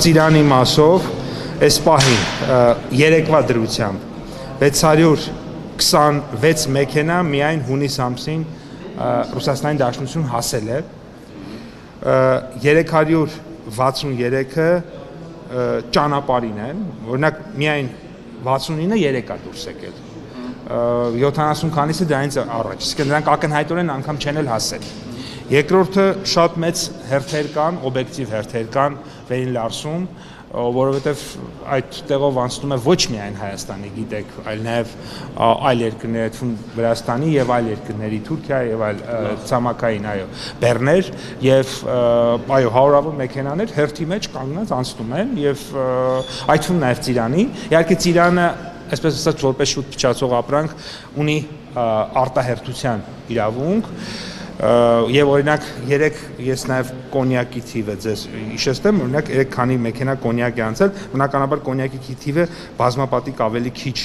ծիրանի մասով այս պահին երեկվա դրությամբ 626 մեքենա միայն հունիս ամսին Ռուսաստանի Դաշնություն հասել է, 363-ը ճանապարհին են, օրինակ միայն 69-ը երեք է դուրս եկել, 70 քանիսը դրանից առաջ, իսկ նրանք ակնհայտորեն անգամ չեն էլ հասել։ Երկրորդը շատ մեծ հերթեր կան, օբյեկտիվ հերթեր կան Վերին Լարսում, որովհետև այդ տեղով անցնում է ոչ միայն Հայաստանի, գիտեք, այլ նաև այլ երկրների, թվում Վրաստանի եւ այլ երկրների, Թուրքիա եւ այլ ցամաքային, այո, բեռներ եւ այո, հարյուրավոր մեքենաներ հերթի մեջ կանգնած անցնում են եւ այդ թվում նաև Ծիրանի, իհարկե Ծիրանը, այսպես ասած, որպես շուտ փչացող ապրանք ունի արտահերթության իրավունք եւ օրինակ ես նաեւ կոնյակի թիվը ձեզ հիշեցնեմ, օրինակ 3 քանի մեքենա կոնյակ է անցել, բնականաբար կոնյակի թիվը բազմապատիկ ավելի քիչ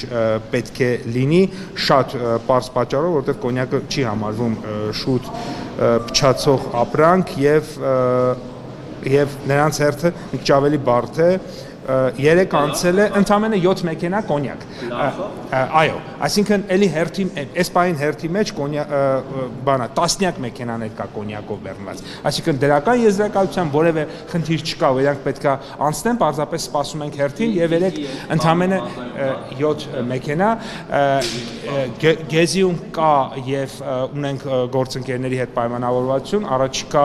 պետք է լինի, շատ պարզ պատճառով, որովհետեւ կոնյակը չի համարվում շուտ փչացող ապրանք եւ նրանց հերթը մի քիչ ավելի բարդ է, 3 անցել է ընդամենը 7 մեքենա կոնյակ։ Այո, այսինքն էլի հերթի, այս պահին հերթի մեջ բանա տասնյակ մեքենաներ կա կոնյակով բեռնված։ Այսինքն դրական եզրակացության որևէ խնդիր չկա, որ իրանք պետքա անցնեն, պարզապես սպասում ենք հերթին եւ 3 ընդամենը 7 մեքենա Գեզիում կա եւ ունենք գործընկերների հետ պայմանավորվածություն, առաջիկա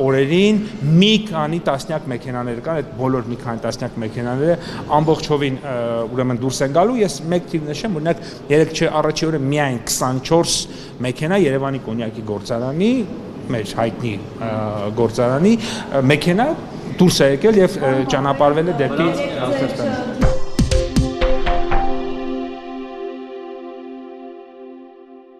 օրերին մի քանի տասնյակ մեքենաներ կան, այդ բոլոր մի քանի տասնյակ մեքենաները ամբողջովին ուրեմն դուրս են գալու, ես մեկ թիվ նշեմ, օրինակ առաջի օրը միայն 24 մեքենա Երևանի կոնյակի գործարանի, մեր հայտնի գործարանի մեքենա դուրս է եկել եւ ճանապարհվել է դեպի Ռուսաստան։